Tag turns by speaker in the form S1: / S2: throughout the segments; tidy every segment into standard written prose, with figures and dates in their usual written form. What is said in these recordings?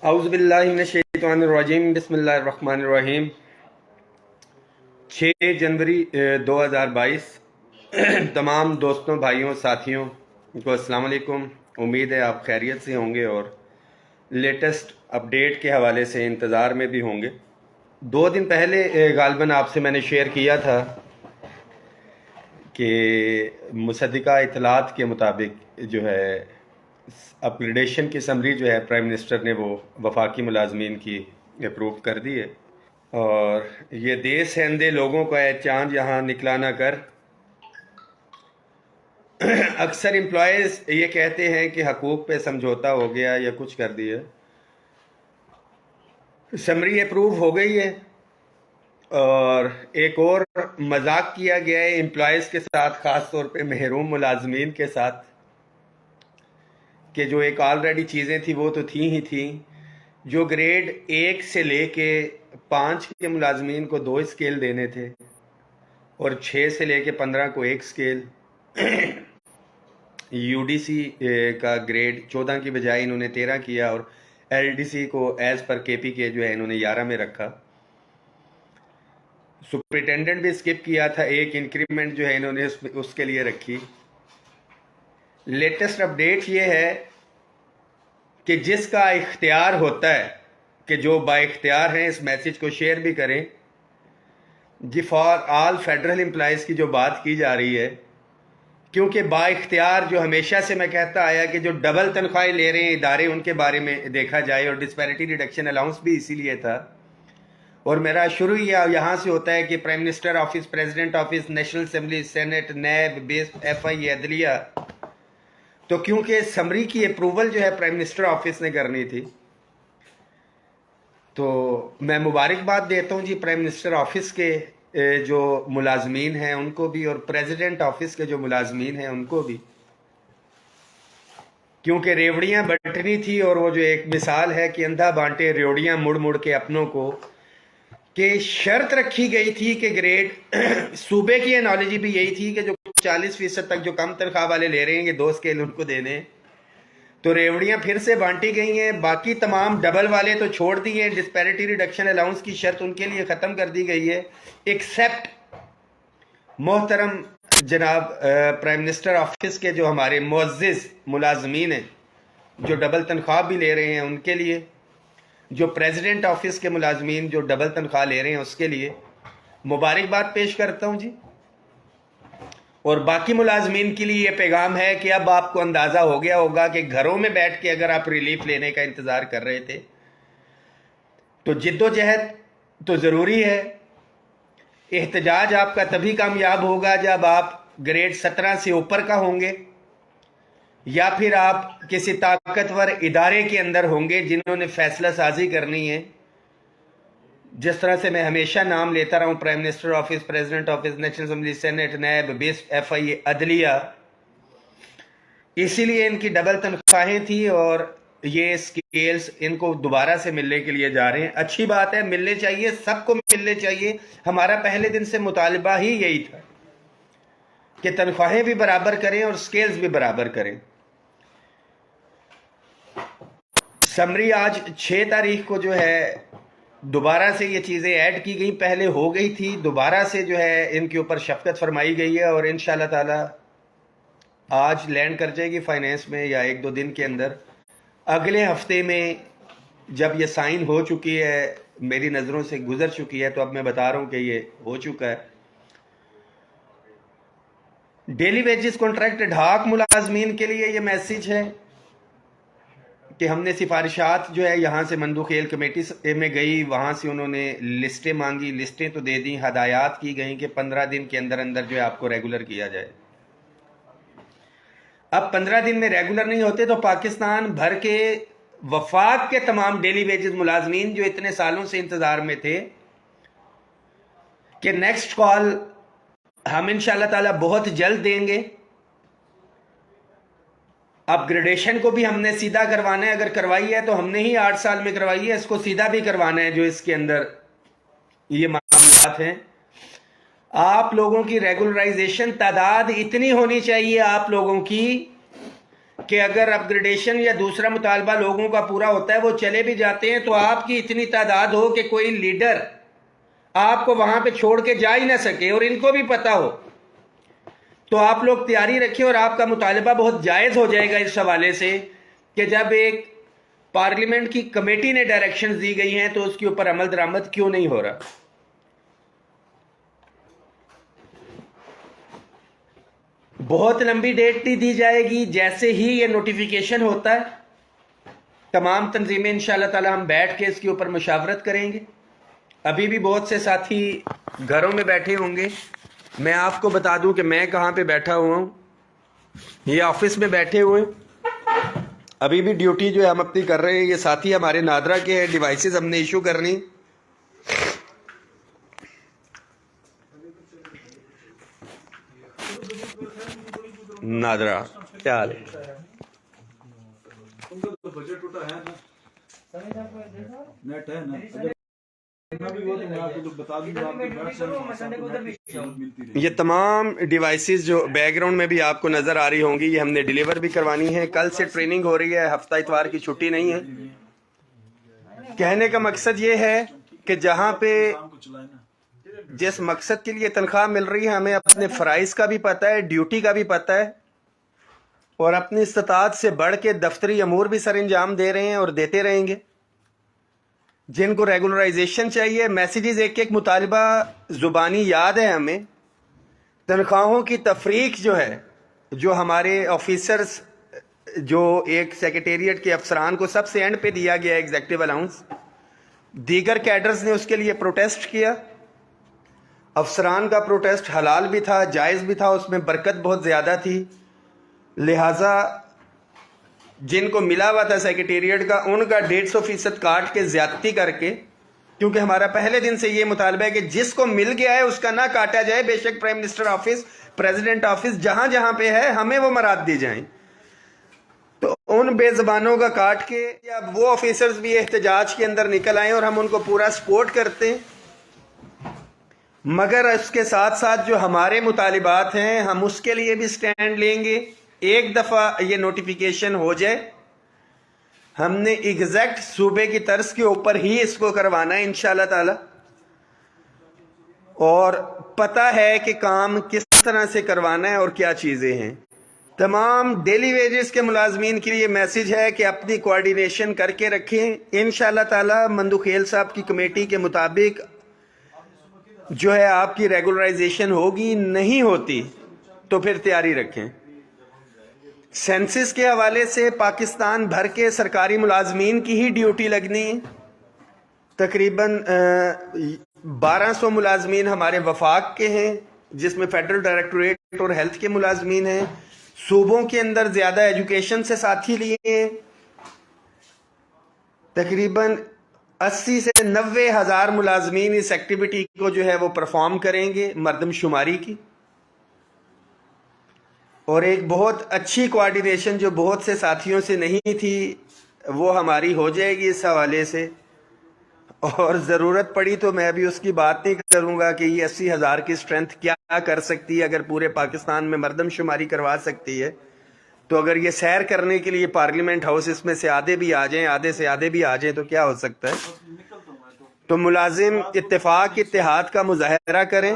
S1: اعوذ باللہ من الشیطان الرجیم بسم اللہ الرحمن الرحیم 6 جنوری 2022 تمام دوستوں بھائیوں ساتھیوں کو السلام علیکم. امید ہے آپ خیریت سے ہوں گے اور لیٹسٹ اپڈیٹ کے حوالے سے انتظار میں بھی ہوں گے. 2 دن پہلے غالباً آپ سے میں نے شیئر کیا تھا کہ مصدقہ اطلاعات کے مطابق جو ہے اپ گریڈیشن کی سمری جو ہے پرائم منسٹر نے وہ وفاقی ملازمین کی اپروو کر دی ہے، اور یہ دیس سہندے لوگوں کو اے چاند یہاں نکلا نہ کر. اکثر امپلائیز یہ کہتے ہیں کہ حقوق پہ سمجھوتا ہو گیا یا کچھ کر دیا. سمری اپروو ہو گئی ہے، اور ایک اور مذاق کیا گیا ہے امپلائیز کے ساتھ، خاص طور پہ محروم ملازمین کے ساتھ، کہ جو ایک آلریڈی چیزیں تھیں وہ تو تھیں ہی تھیں. جو گریڈ 1 سے لے کے 5 کے ملازمین کو 2 اسکیل دینے تھے، اور 6 سے لے کے 15 کو 1 اسکیل. یو ڈی سی کا گریڈ 14 کی بجائے انہوں نے 13 کیا، اور ایل ڈی سی کو ایز پر کے پی کے جو ہے انہوں نے 11 میں رکھا. سپرنٹینڈنٹ بھی اسکپ کیا تھا، ایک انکریمنٹ جو ہے انہوں نے اس کے لیے رکھی. لیٹسٹ اپڈیٹ یہ ہے کہ جس کا اختیار ہوتا ہے، کہ جو با اختیار ہیں، اس میسج کو شیئر بھی کریں جی. فار آل فیڈرل امپلائیز کی جو بات کی جا رہی ہے، کیونکہ با اختیار جو ہمیشہ سے میں کہتا آیا کہ جو ڈبل تنخواہیں لے رہے ہیں ادارے، ان کے بارے میں دیکھا جائے، اور ڈسپیرٹی ریڈکشن الاؤنس بھی اسی لیے تھا. اور میرا شروع یہاں سے ہوتا ہے کہ prime minister office, president office, national assembly, senate, NAB, بیس، ایف آئی، عدلیہ، تو کیونکہ سمری کی اپروول جو ہے پرائم منسٹر آفس نے کرنی تھی، تو میں مبارکباد دیتا ہوں جی پرائم منسٹر آفس کے جو ملازمین ہیں ان کو بھی، اور پریزیڈنٹ آفس کے جو ملازمین ہیں ان کو بھی، کیونکہ ریوڑیاں بٹنی تھی. اور وہ جو ایک مثال ہے کہ اندھا بانٹے ریوڑیاں مڑ مڑ کے اپنوں کو، کہ شرط رکھی گئی تھی کہ گریڈ صوبے کی انالوجی بھی یہی تھی کہ جو 40% تک جو کم تنخواہ والے لے رہے ہیں یہ 2 اسکیل ان کو دینے. تو ریوڑیاں پھر سے بانٹی گئی ہیں، باقی تمام ڈبل والے تو چھوڑ دیے. ڈسپیرٹی ریڈکشن الاؤنس کی شرط ان کے لیے ختم کر دی گئی ہے، ایکسیپٹ محترم جناب پرائم منسٹر آفس کے جو ہمارے معزز ملازمین ہیں جو ڈبل تنخواہ بھی لے رہے ہیں ان کے لیے، جو پریزیڈنٹ آفس کے ملازمین جو ڈبل تنخواہ لے رہے ہیں اس کے لیے مبارکباد پیش کرتا ہوں جی. اور باقی ملازمین کے لیے یہ پیغام ہے کہ اب آپ کو اندازہ ہو گیا ہوگا کہ گھروں میں بیٹھ کے اگر آپ ریلیف لینے کا انتظار کر رہے تھے تو جد و جہد تو ضروری ہے. احتجاج آپ کا تبھی کامیاب ہوگا جب آپ گریڈ 17 سے اوپر کا ہوں گے، یا پھر آپ کسی طاقتور ادارے کے اندر ہوں گے جنہوں نے فیصلہ سازی کرنی ہے. جس طرح سے میں ہمیشہ نام لیتا رہا ہوں، prime minister office, president office, national assembly, senate, NAB, بیس، ایف آئی، عدلیہ، اسی لیے ان کی ڈبل تنخواہیں تھی، اور یہ سکیلز ان کو دوبارہ سے ملنے کے لیے جا رہے ہیں. اچھی بات ہے، ملنے چاہیے، سب کو ملنے چاہیے. ہمارا پہلے دن سے مطالبہ ہی یہی تھا کہ تنخواہیں بھی برابر کریں اور سکیلز بھی برابر کریں. سمری آج 6 تاریخ کو جو ہے دوبارہ سے یہ چیزیں ایڈ کی گئی، پہلے ہو گئی تھی، دوبارہ سے جو ہے ان کے اوپر شفقت فرمائی گئی ہے، اور انشاءاللہ تعالی آج لینڈ کر جائے گی فائنینس میں یا 1-2 دن کے اندر. اگلے ہفتے میں جب یہ سائن ہو چکی ہے، میری نظروں سے گزر چکی ہے، تو اب میں بتا رہا ہوں کہ یہ ہو چکا ہے. ڈیلی ویجز کانٹریکٹ ڈھاک ملازمین کے لیے یہ میسج ہے کہ ہم نے سفارشات جو ہے یہاں سے مندو خیل کمیٹی میں گئی، وہاں سے انہوں نے لسٹیں مانگی، لسٹیں تو دے دیں، ہدایات کی گئیں کہ 15 دن کے اندر اندر جو ہے آپ کو ریگولر کیا جائے. اب 15 دن میں ریگولر نہیں ہوتے تو پاکستان بھر کے وفاق کے تمام ڈیلی ویجز ملازمین جو اتنے سالوں سے انتظار میں تھے کہ نیکسٹ کال ہم انشاءاللہ تعالی بہت جلد دیں گے. اب گریڈیشن کو بھی ہم نے سیدھا کروانا ہے، اگر کروائی ہے تو ہم نے ہی 8 سال میں کروائی ہے، اس کو سیدھا بھی کروانا ہے. جو اس کے اندر یہ معاملات ہیں، آپ لوگوں کی ریگولرائزیشن تعداد اتنی ہونی چاہیے آپ لوگوں کی کہ اگر اپگریڈیشن یا دوسرا مطالبہ لوگوں کا پورا ہوتا ہے وہ چلے بھی جاتے ہیں تو آپ کی اتنی تعداد ہو کہ کوئی لیڈر آپ کو وہاں پہ چھوڑ کے جا ہی نہ سکے اور ان کو بھی پتا ہو، تو آپ لوگ تیاری رکھیں. اور آپ کا مطالبہ بہت جائز ہو جائے گا اس حوالے سے کہ جب ایک پارلیمنٹ کی کمیٹی نے ڈائریکشنز دی گئی ہیں تو اس کے اوپر عمل درآمد کیوں نہیں ہو رہا. بہت لمبی ڈیٹ نہیں دی جائے گی، جیسے ہی یہ نوٹیفیکیشن ہوتا ہے تمام تنظیمیں انشاءاللہ تعالی ہم بیٹھ کے اس کے اوپر مشاورت کریں گے. ابھی بھی بہت سے ساتھی گھروں میں بیٹھے ہوں گے. میں آپ کو بتا دوں کہ میں کہاں پہ بیٹھا ہوا ہوں. یہ آفس میں بیٹھے ہوئے ہیں، ابھی بھی ڈیوٹی جو ہے ہم اپنی کر رہے ہیں. یہ ساتھی ہمارے نادرا کے ہیں، ڈیوائسز ہم نے ایشو کرنی. نادرا کیا حال ہے؟ یہ تمام ڈیوائسز جو بیک گراؤنڈ میں بھی آپ کو نظر آ رہی ہوں گی یہ ہم نے ڈیلیور بھی کروانی ہے. کل سے ٹریننگ ہو رہی ہے، ہفتہ اتوار کی چھٹی نہیں ہے. کہنے کا مقصد یہ ہے کہ جہاں پہ جس مقصد کے لیے تنخواہ مل رہی ہے ہمیں اپنے فرائض کا بھی پتہ ہے، ڈیوٹی کا بھی پتہ ہے، اور اپنی استطاعت سے بڑھ کے دفتری امور بھی سر انجام دے رہے ہیں اور دیتے رہیں گے. جن کو ریگولرائزیشن چاہیے، میسیجز ایک ایک مطالبہ زبانی یاد ہے ہمیں. تنخواہوں کی تفریق جو ہے، جو ہمارے آفیسرز جو ایک سیکریٹریٹ کے افسران کو سب سے اینڈ پہ دیا گیا ایگزیکٹو الاؤنس، دیگر کیڈرز نے اس کے لیے پروٹیسٹ کیا. افسران کا پروٹیسٹ حلال بھی تھا، جائز بھی تھا، اس میں برکت بہت زیادہ تھی. لہٰذا جن کو ملا ہوا تھا سیکریٹریٹ کا ان کا 150% کاٹ کے زیادتی کر کے، کیونکہ ہمارا پہلے دن سے یہ مطالبہ ہے کہ جس کو مل گیا ہے اس کا نہ کاٹا جائے. بے شک prime minister office, president office جہاں جہاں پہ ہے ہمیں وہ مراد دی جائیں. تو ان بے زبانوں کا کاٹ کے اب وہ آفیسرز بھی احتجاج کے اندر نکل آئیں اور ہم ان کو پورا سپورٹ کرتے ہیں. مگر اس کے ساتھ ساتھ جو ہمارے مطالبات ہیں ہم اس کے لیے بھی سٹینڈ لیں گے. ایک دفعہ یہ نوٹیفیکیشن ہو جائے ہم نے ایگزیکٹ صوبے کی طرز کے اوپر ہی اس کو کروانا ہے انشاءاللہ تعالی. اور پتہ ہے کہ کام کس طرح سے کروانا ہے اور کیا چیزیں ہیں. تمام ڈیلی ویجز کے ملازمین کے لیے میسیج ہے کہ اپنی کوارڈینیشن کر کے رکھیں. انشاءاللہ تعالی مندوخیل صاحب کی کمیٹی کے مطابق جو ہے آپ کی ریگولرائزیشن ہوگی. نہیں ہوتی تو پھر تیاری رکھیں. سینسس کے حوالے سے پاکستان بھر کے سرکاری ملازمین کی ہی ڈیوٹی لگنی ہے. تقریباً 1200 ملازمین ہمارے وفاق کے ہیں، جس میں فیڈرل ڈائریکٹوریٹ اور ہیلتھ کے ملازمین ہیں. صوبوں کے اندر زیادہ ایجوکیشن سے ساتھی لیے ہیں. تقریباً 80 سے 90 ہزار ملازمین اس ایکٹیویٹی کو جو ہے وہ پرفارم کریں گے مردم شماری کی. اور ایک بہت اچھی کوارڈینیشن جو بہت سے ساتھیوں سے نہیں تھی وہ ہماری ہو جائے گی اس حوالے سے. اور ضرورت پڑی تو میں بھی اس کی بات نہیں کروں گا کہ یہ 80,000 کی سٹرینتھ کیا کر سکتی ہے. اگر پورے پاکستان میں مردم شماری کروا سکتی ہے تو اگر یہ سیر کرنے کے لیے پارلیمنٹ ہاؤس اس میں سے آدھے بھی آ جائیں، آدھے سے آدھے بھی آ جائیں تو کیا ہو سکتا ہے. تو ملازم اتفاق اتحاد کا مظاہرہ کریں،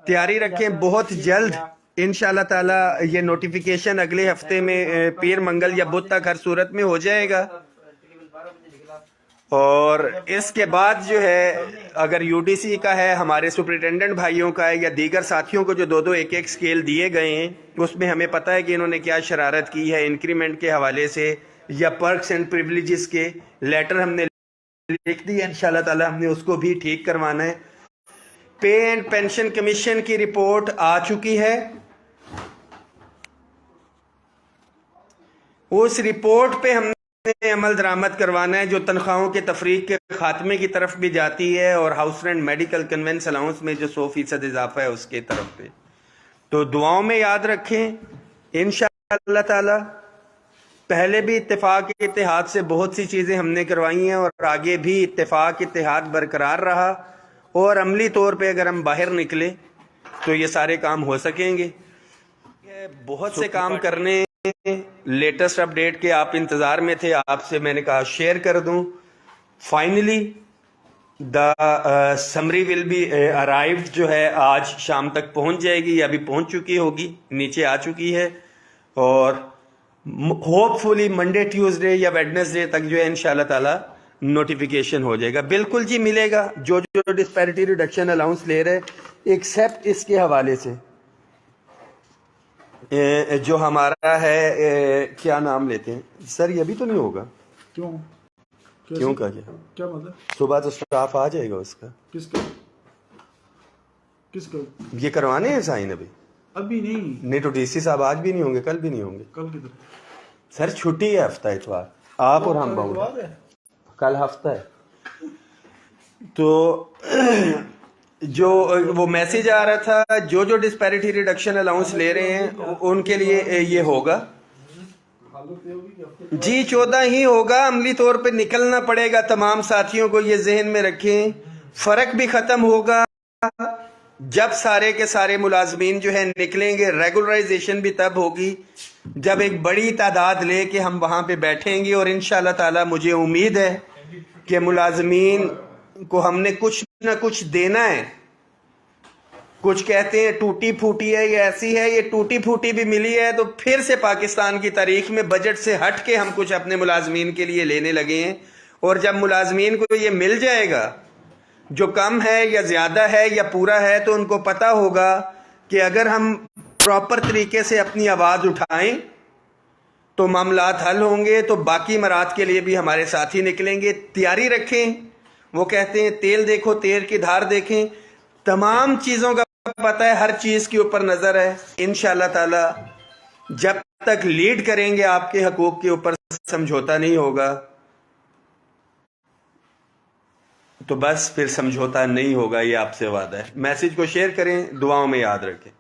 S1: تیاری رکھیں. بہت جلد انشاءاللہ تعالی یہ نوٹیفیکیشن اگلے ہفتے میں پیر منگل یا بدھ تک ہر صورت میں ہو جائے گا. اور اس کے بعد جو ہے اگر یو ڈی سی کا ہے، ہمارے سپرنٹینڈنٹ بھائیوں کا ہے یا دیگر ساتھیوں کو جو 2-2 1-1 سکیل دیے گئے ہیں، اس میں ہمیں پتہ ہے کہ انہوں نے کیا شرارت کی ہے انکریمنٹ کے حوالے سے یا پرکس اینڈ پریولیجز کے. لیٹر ہم نے لکھ دی، انشاءاللہ تعالی ہم نے اس کو بھی ٹھیک کروانا ہے. پے اینڈ پینشن کمیشن کی رپورٹ آ چکی ہے. اس رپورٹ پہ ہم نے عمل درآمد کروانا ہے جو تنخواہوں کے تفریق کے خاتمے کی طرف بھی جاتی ہے اور house rent medical conveyance allowance میں جو 100% اضافہ ہے اس کے طرف پہ. تو دعاؤں میں یاد رکھیں انشاءاللہ تعالی. پہلے بھی اتفاق اتحاد سے بہت سی چیزیں ہم نے کروائی ہیں اور آگے بھی اتفاق اتحاد برقرار رہا. اور عملی طور پہ اگر ہم باہر نکلے تو یہ سارے کام ہو سکیں گے. بہت سے کام کرنے لیٹسٹ اپڈیٹ کے آپ انتظار میں تھے, آپ سے میں نے کہا شیئر کر دوں. Finally the summary will be arrived, جو ہے آج شام تک پہنچ جائے گی یا ابھی پہنچ چکی ہوگی, نیچے آ چکی ہے, اور ہوپ فلی منڈے ٹیوزڈے یا ویڈنسڈے تک جو ہے انشاءاللہ تعالی نوٹیفیکیشن ہو جائے گا. بالکل جی ملے گا, جو ڈسپیرٹی ریڈکشن الاؤنس لے رہے ایکسیپٹ اس کے حوالے سے جو ہمارا ہے, کیا نام لیتے ہیں سر, یہ بھی تو نہیں ہوگا. کیوں کا کیا مطلب؟ صبح تو سٹاف آ جائے گا اس کا. کس کا یہ کروانے ہیں سائن ابھی نہیں تو ڈی سی صاحب آج بھی نہیں ہوں گے, کل بھی نہیں ہوں گے. کل کدھر سر, چھٹی ہے ہفتہ اتوار, آپ اور ہم بہت, کل ہفتہ ہے. تو جو وہ میسج آ رہا تھا, جو ڈسپیرٹی ریڈکشن الاؤنس لے رہے ہیں ان کے لیے یہ ہوگا جی 14 ہی ہوگا. عملی طور پہ نکلنا پڑے گا تمام ساتھیوں کو, یہ ذہن میں رکھیں. فرق بھی ختم ہوگا جب سارے کے سارے ملازمین جو ہے نکلیں گے. ریگولرائزیشن بھی تب ہوگی جب ایک بڑی تعداد لے کے ہم وہاں پہ بیٹھیں گے, اور انشاءاللہ تعالی مجھے امید ہے کہ ملازمین کو ہم نے کچھ نہ کچھ دینا ہے. کچھ کہتے ہیں ٹوٹی پھوٹی ہے, یہ ایسی ہے, یہ ٹوٹی پھوٹی بھی ملی ہے تو پھر سے پاکستان کی تاریخ میں بجٹ سے ہٹ کے ہم کچھ اپنے ملازمین کے لیے لینے لگے ہیں. اور جب ملازمین کو یہ مل جائے گا, جو کم ہے یا زیادہ ہے یا پورا ہے, تو ان کو پتا ہوگا کہ اگر ہم پراپر طریقے سے اپنی آواز اٹھائیں تو معاملات حل ہوں گے. تو باقی مراد کے لیے بھی ہمارے ساتھی نکلیں گے. تیاری رکھیں. وہ کہتے ہیں تیل دیکھو تیل کی دھار دیکھیں. تمام چیزوں کا پتہ ہے, ہر چیز کے اوپر نظر ہے. انشاءاللہ تعالی جب تک لیڈ کریں گے آپ کے حقوق کے اوپر سمجھوتا نہیں ہوگا, تو بس پھر سمجھوتا نہیں ہوگا, یہ آپ سے وعدہ ہے. میسج کو شیئر کریں, دعاؤں میں یاد رکھیں.